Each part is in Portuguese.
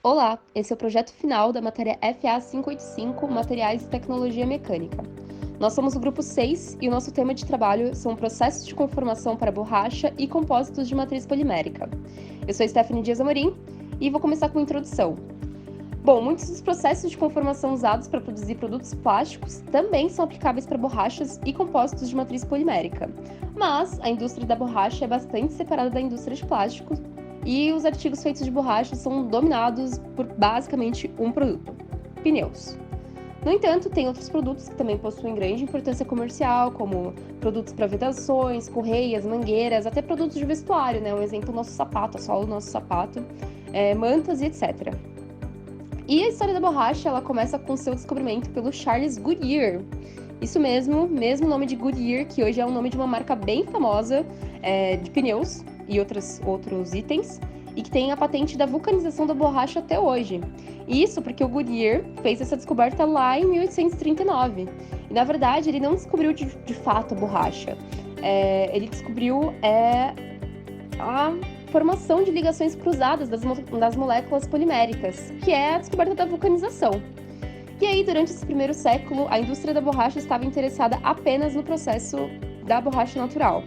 Olá, esse é o projeto final da matéria FA 585, Materiais e Tecnologia Mecânica. Nós somos o grupo 6 e o nosso tema de trabalho são processos de conformação para borracha e compósitos de matriz polimérica. Eu sou Stephanie Dias Amorim e vou começar com uma introdução. Bom, muitos dos processos de conformação usados para produzir produtos plásticos também são aplicáveis para borrachas e compósitos de matriz polimérica, mas a indústria da borracha é bastante separada da indústria de plásticos e os artigos feitos de borracha são dominados por basicamente um produto: pneus. No entanto, tem outros produtos que também possuem grande importância comercial, como produtos para vedações, correias, mangueiras, até produtos de vestuário, né? Um exemplo, o nosso sapato, a sola do nosso sapato, mantas e etc. E a história da borracha, ela começa com seu descobrimento pelo Charles Goodyear. Isso mesmo nome de Goodyear, que hoje é o nome de uma marca bem famosa de pneus e outros itens, e que tem a patente da vulcanização da borracha até hoje. Isso porque o Goodyear fez essa descoberta lá em 1839. E, na verdade, ele não descobriu de fato a borracha. Ele descobriu a formação de ligações cruzadas das moléculas poliméricas, que é a descoberta da vulcanização. E aí, durante esse primeiro século, a indústria da borracha estava interessada apenas no processo da borracha natural.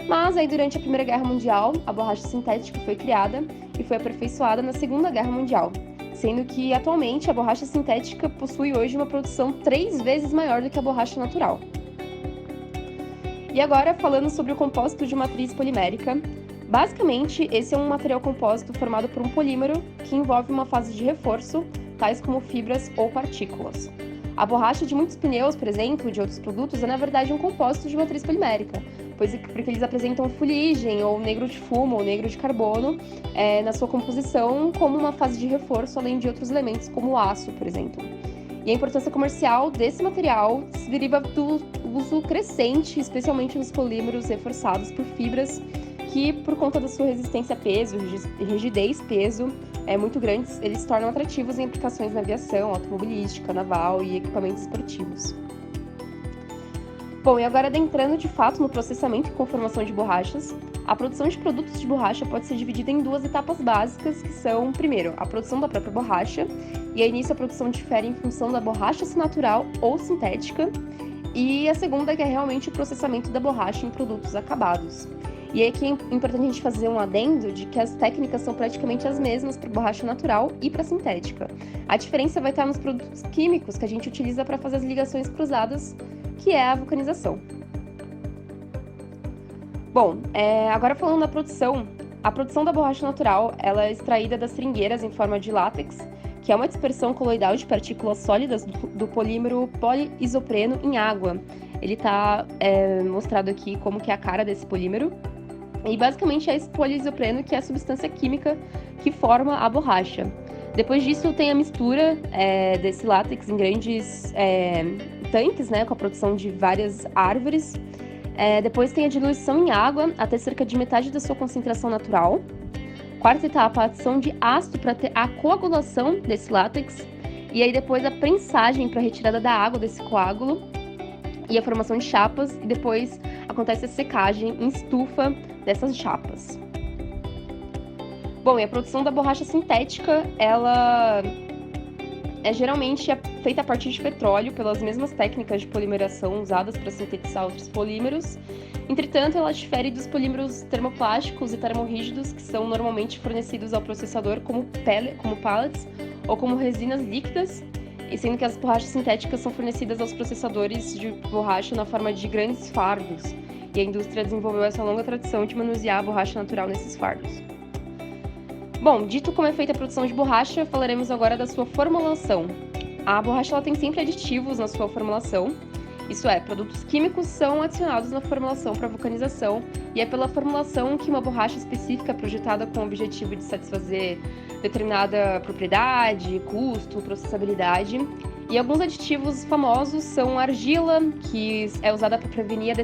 Mas aí, durante a Primeira Guerra Mundial, a borracha sintética foi criada e foi aperfeiçoada na Segunda Guerra Mundial, sendo que, atualmente, a borracha sintética possui hoje uma produção 3 vezes maior do que a borracha natural. E agora, falando sobre o compósito de matriz polimérica, basicamente, esse é um material compósito formado por um polímero que envolve uma fase de reforço, tais como fibras ou partículas. A borracha de muitos pneus, por exemplo, de outros produtos, é na verdade um compósito de matriz polimérica, porque eles apresentam fuligem, ou negro de fumo, ou negro de carbono, na sua composição como uma fase de reforço, além de outros elementos, como o aço, por exemplo. E a importância comercial desse material se deriva do uso crescente, especialmente nos polímeros reforçados por fibras, que, por conta da sua resistência a peso, rigidez, peso, muito grandes, eles se tornam atrativos em aplicações na aviação, automobilística, naval e equipamentos esportivos. Bom, e agora adentrando de fato no processamento e conformação de borrachas, a produção de produtos de borracha pode ser dividida em 2 etapas básicas, que são, primeiro, a produção da própria borracha, e aí nisso a produção difere em função da borracha se natural ou sintética, e a segunda que é realmente o processamento da borracha em produtos acabados. E aí aqui é importante a gente fazer um adendo de que as técnicas são praticamente as mesmas para borracha natural e para sintética. A diferença vai estar nos produtos químicos que a gente utiliza para fazer as ligações cruzadas, que é a vulcanização. Bom, agora falando da produção, a produção da borracha natural ela é extraída das seringueiras em forma de látex, que é uma dispersão coloidal de partículas sólidas do polímero poliisopreno em água. Ele está mostrado aqui como que é a cara desse polímero. E basicamente é esse poliisopreno que é a substância química que forma a borracha. Depois disso tem a mistura desse látex em grandes tanques, né, com a produção de várias árvores. Depois tem a diluição em água até cerca de metade da sua concentração natural. Quarta etapa, a adição de ácido para ter a coagulação desse látex. E aí depois a prensagem para a retirada da água desse coágulo e a formação de chapas. E depois acontece a secagem em estufa dessas chapas. Bom, e a produção da borracha sintética, ela geralmente feita a partir de petróleo, pelas mesmas técnicas de polimeração usadas para sintetizar outros polímeros. Entretanto, ela difere dos polímeros termoplásticos e termorrígidos, que são normalmente fornecidos ao processador como pellets ou como resinas líquidas, e sendo que as borrachas sintéticas são fornecidas aos processadores de borracha na forma de grandes fardos, e a indústria desenvolveu essa longa tradição de manusear a borracha natural nesses fardos. Bom, dito como é feita a produção de borracha, falaremos agora da sua formulação. A borracha ela tem sempre aditivos na sua formulação, isso é, produtos químicos são adicionados na formulação para vulcanização, e é pela formulação que uma borracha específica projetada com o objetivo de satisfazer determinada propriedade, custo, processabilidade. E alguns aditivos famosos são a argila, que é usada para prevenir a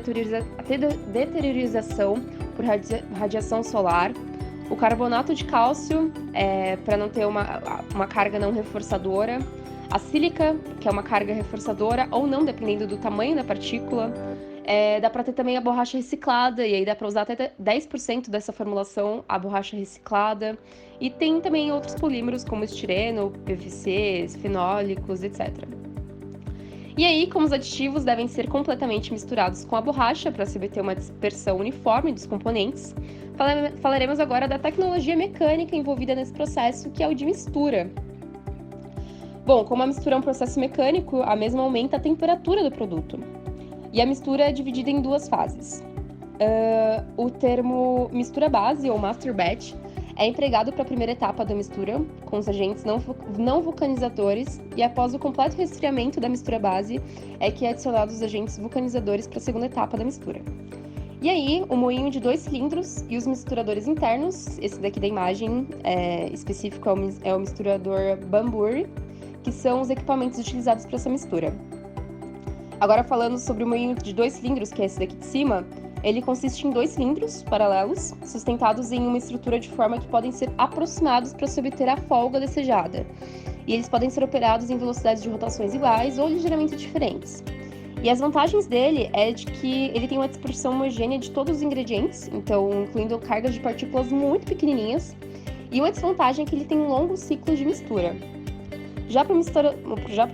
deteriorização por radiação solar, o carbonato de cálcio, para não ter uma carga não reforçadora, a sílica, que é uma carga reforçadora ou não, dependendo do tamanho da partícula, Dá para ter também a borracha reciclada, e aí dá para usar até 10% dessa formulação, a borracha reciclada. E tem também outros polímeros, como estireno, PVCs, fenólicos, etc. E aí, como os aditivos devem ser completamente misturados com a borracha para se obter uma dispersão uniforme dos componentes, falaremos agora da tecnologia mecânica envolvida nesse processo, que é o de mistura. Bom, como a mistura é um processo mecânico, a mesma aumenta a temperatura do produto. E a mistura é dividida em duas fases. O termo mistura base, ou master batch, é empregado para a primeira etapa da mistura, com os agentes não vulcanizadores, e após o completo resfriamento da mistura base, é que é adicionado os agentes vulcanizadores para a segunda etapa da mistura. E aí, o moinho de 2 cilindros e os misturadores internos, esse daqui da imagem específico é o misturador Bamburi, que são os equipamentos utilizados para essa mistura. Agora, falando sobre o moinho de 2 cilindros, que é esse daqui de cima, ele consiste em 2 cilindros paralelos, sustentados em uma estrutura de forma que podem ser aproximados para se obter a folga desejada. E eles podem ser operados em velocidades de rotações iguais ou ligeiramente diferentes. E as vantagens dele é de que ele tem uma dispersão homogênea de todos os ingredientes, então incluindo cargas de partículas muito pequenininhas. E uma desvantagem é que ele tem um longo ciclo de mistura. Já para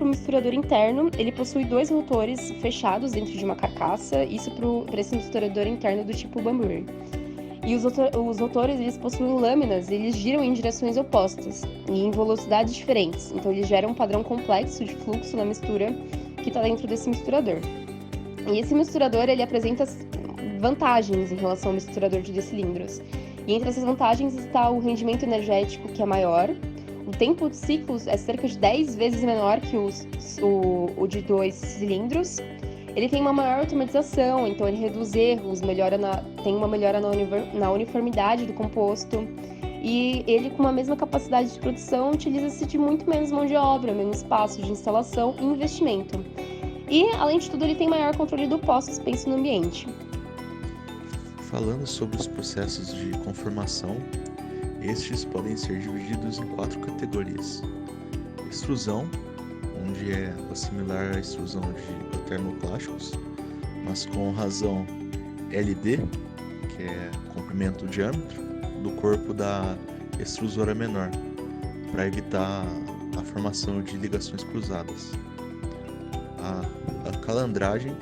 o misturador interno, ele possui 2 rotores fechados dentro de uma carcaça, isso para esse misturador interno do tipo Bamburi. E os rotores, eles possuem lâminas, eles giram em direções opostas e em velocidades diferentes, então eles geram um padrão complexo de fluxo na mistura que está dentro desse misturador. E esse misturador, ele apresenta vantagens em relação ao misturador de 2 cilindros. E entre essas vantagens está o rendimento energético, que é maior. O tempo de ciclos é cerca de 10 vezes menor que o de 2 cilindros. Ele tem uma maior automatização, então ele reduz erros, tem uma melhora na uniformidade do composto. E ele, com a mesma capacidade de produção, utiliza-se de muito menos mão de obra, menos espaço de instalação e investimento. E, além de tudo, ele tem maior controle do pó suspenso no ambiente. Falando sobre os processos de conformação, estes podem ser divididos em 4 categorias. Extrusão, onde é similar à extrusão de termoplásticos, mas com razão LD, que é comprimento diâmetro, do corpo da extrusora menor, para evitar a formação de ligações cruzadas. A calandragem,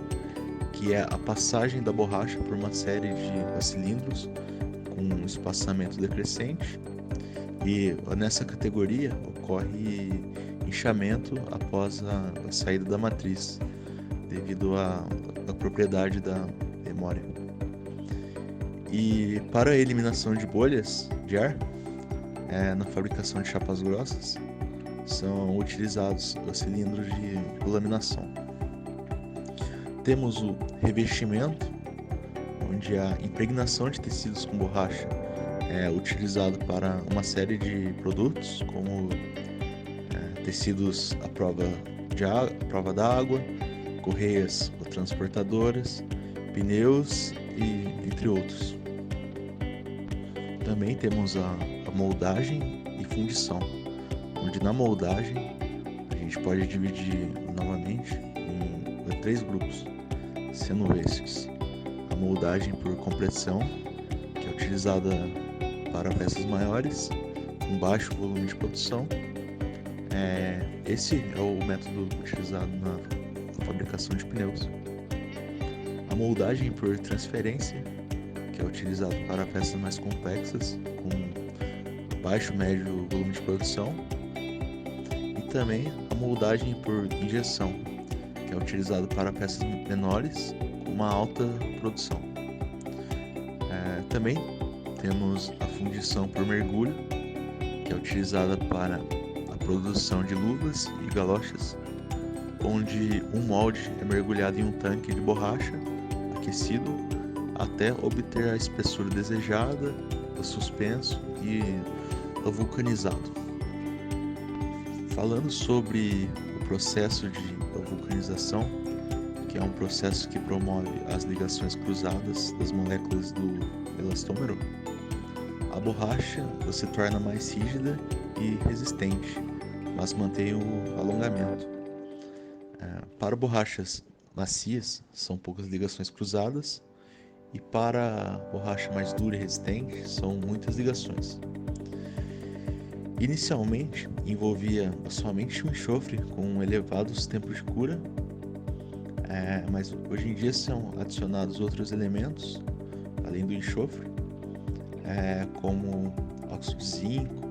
que é a passagem da borracha por uma série de cilindros com espaçamento decrescente, e nessa categoria ocorre inchamento após a saída da matriz, devido à propriedade da memória. E para a eliminação de bolhas de ar, na fabricação de chapas grossas, são utilizados os cilindros de laminação. Temos o revestimento, onde a impregnação de tecidos com borracha é utilizado para uma série de produtos, como tecidos à prova d'água, correias ou transportadoras, pneus e entre outros. Também temos a moldagem e fundição, onde na moldagem a gente pode dividir novamente em 3 grupos, sendo esses: a moldagem por compressão, que é utilizada para peças maiores, com baixo volume de produção. Esse é o método utilizado na fabricação de pneus. A moldagem por transferência, que é utilizado para peças mais complexas, com baixo médio volume de produção. E também a moldagem por injeção, que é utilizado para peças menores com uma alta produção. Também temos a fundição por mergulho, que é utilizada para a produção de luvas e galochas, onde um molde é mergulhado em um tanque de borracha aquecido até obter a espessura desejada, o suspenso e o vulcanizado. Falando sobre o processo de vulcanização, que é um processo que promove as ligações cruzadas das moléculas do elastômero, a borracha se torna mais rígida e resistente, mas mantém o alongamento. Para borrachas macias, são poucas ligações cruzadas, e para a borracha mais dura e resistente, são muitas ligações. Inicialmente, envolvia somente o enxofre com elevados tempos de cura, mas hoje em dia são adicionados outros elementos, além do enxofre, como óxido de zinco,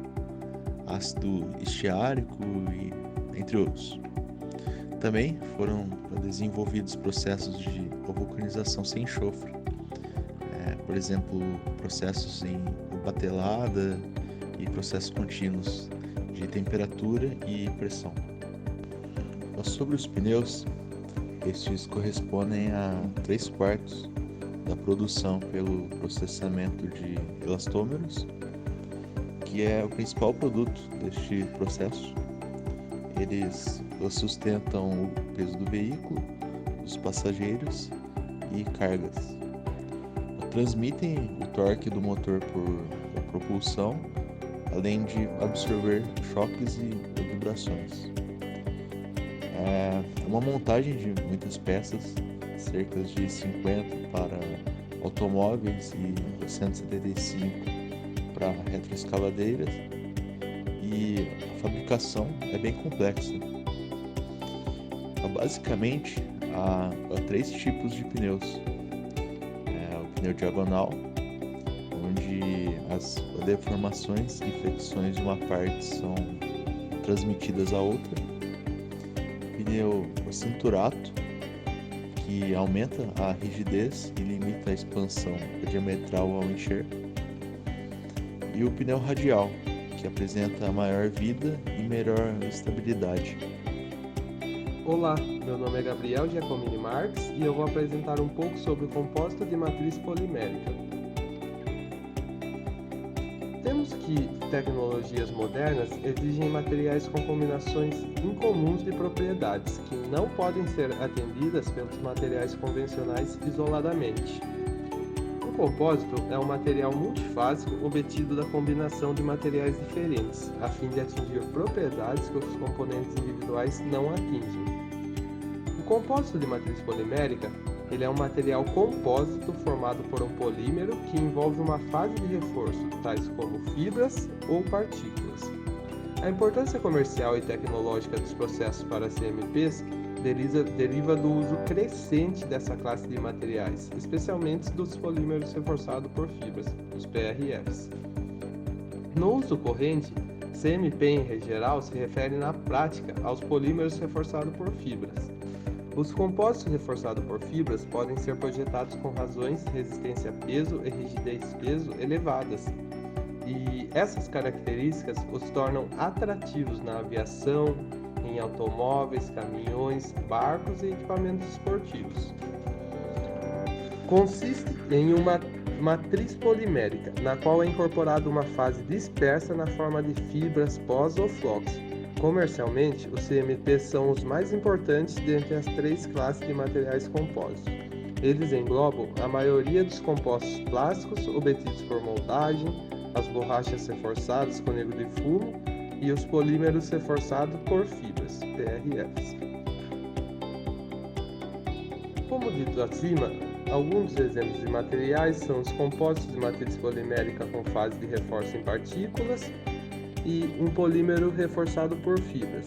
ácido estiárico e entre outros. Também foram desenvolvidos processos de vulcanização sem enxofre, por exemplo, processos em batelada e processos contínuos de temperatura e pressão. Sobre os pneus, estes correspondem a 3/4 da produção pelo processamento de elastômeros, que é o principal produto deste processo. Eles sustentam o peso do veículo, dos passageiros e cargas. Transmitem o torque do motor por propulsão, além de absorver choques e vibrações. É uma montagem de muitas peças, cerca de 50 para automóveis e 175 para retroescavadeiras, e a fabricação é bem complexa. Basicamente, há 3 tipos de pneus. O pneu diagonal, onde as deformações e flexões de uma parte são transmitidas à outra. Pneu cinturato, que aumenta a rigidez e limita a expansão diametral ao encher. E o pneu radial, que apresenta maior vida e melhor estabilidade. Olá, meu nome é Gabriel Giacomini Marques e eu vou apresentar um pouco sobre o compósito de matriz polimérica. Temos que tecnologias modernas exigem materiais com combinações incomuns de propriedades que não podem ser atendidas pelos materiais convencionais isoladamente. O compósito é um material multifásico obtido da combinação de materiais diferentes, a fim de atingir propriedades que os componentes individuais não atingem. O compósito de matriz polimérica ele é um material compósito formado por um polímero que envolve uma fase de reforço, tais como fibras ou partículas. A importância comercial e tecnológica dos processos para CMPs deriva do uso crescente dessa classe de materiais, especialmente dos polímeros reforçados por fibras, os PRFs. No uso corrente, CMP em geral se refere na prática aos polímeros reforçados por fibras. Os compósitos reforçados por fibras podem ser projetados com razões de resistência a peso e rigidez-peso elevadas, e essas características os tornam atrativos na aviação, em automóveis, caminhões, barcos e equipamentos esportivos. Consiste em uma matriz polimérica, na qual é incorporada uma fase dispersa na forma de fibras pós ou flocos. Comercialmente, os CMPs são os mais importantes dentre as 3 classes de materiais compósitos. Eles englobam a maioria dos compostos plásticos obtidos por moldagem, as borrachas reforçadas com negro de fumo e os polímeros reforçados por fibras, PRFs. Como dito acima, alguns exemplos de materiais são os compósitos de matriz polimérica com fase de reforço em partículas e um polímero reforçado por fibras,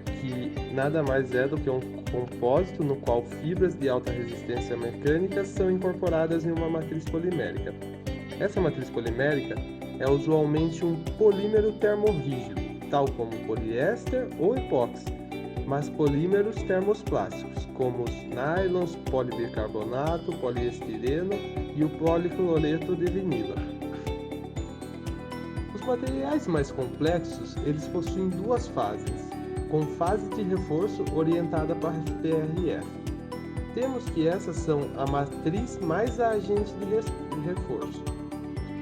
que nada mais é do que um compósito no qual fibras de alta resistência mecânica são incorporadas em uma matriz polimérica. Essa matriz polimérica é usualmente um polímero termorrígido, tal como poliéster ou epóxi, mas polímeros termoplásticos, como os nylons, polibicarbonato, poliestireno e o policloreto de vinila. Os materiais mais complexos, eles possuem 2 fases, com fase de reforço orientada para PRF. Temos que essas são a matriz mais a agente de reforço.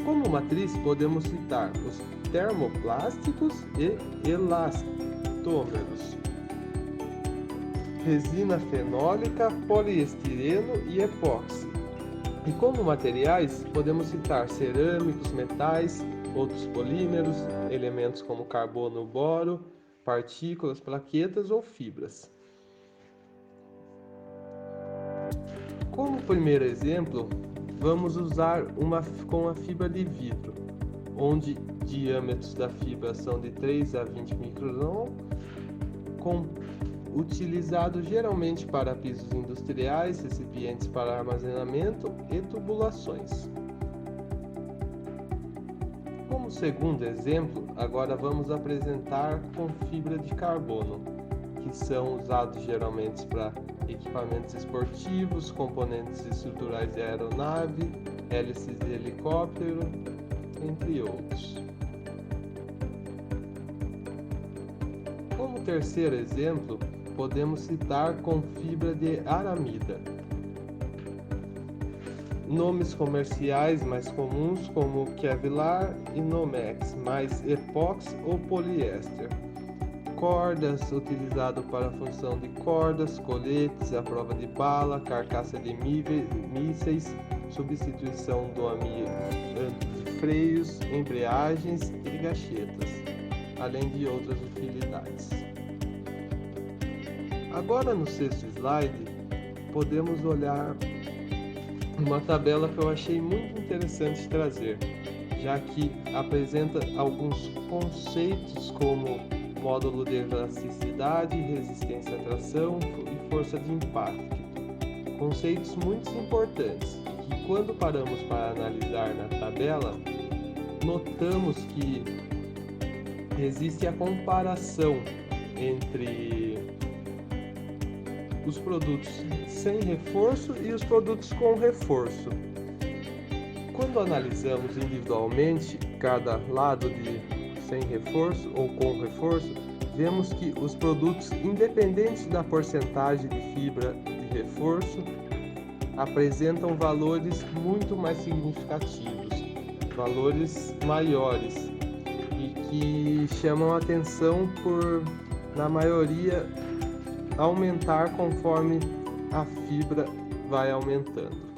Como matriz, podemos citar os termoplásticos e elastômeros, resina fenólica, poliestireno e epóxi. E como materiais, podemos citar cerâmicos, metais, outros polímeros, elementos como carbono, boro, partículas, plaquetas ou fibras. Como primeiro exemplo, vamos usar com a fibra de vidro, onde diâmetros da fibra são de 3 a 20 microns, utilizado geralmente para pisos industriais, recipientes para armazenamento e tubulações. Como segundo exemplo, agora vamos apresentar com fibra de carbono, que são usados geralmente para equipamentos esportivos, componentes estruturais de aeronave, hélices de helicóptero, entre outros. Como terceiro exemplo, podemos citar com fibra de aramida. Nomes comerciais mais comuns como Kevlar e Nomex, mais epóxi ou poliéster. Cordas, utilizado para a função de cordas, coletes, à prova de bala, carcaça de mísseis, substituição do amianto de freios, embreagens e gachetas, além de outras utilidades. Agora no sexto slide, podemos olhar uma tabela que eu achei muito interessante trazer, já que apresenta alguns conceitos como módulo de elasticidade, resistência à tração e força de impacto. Conceitos muito importantes e que, quando paramos para analisar na tabela, notamos que existe a comparação entre os produtos sem reforço e os produtos com reforço. Quando analisamos individualmente cada lado de sem reforço ou com reforço, vemos que os produtos, independentes da porcentagem de fibra de reforço, apresentam valores muito mais significativos, valores maiores, e que chamam a atenção por, na maioria, aumentar conforme a fibra vai aumentando.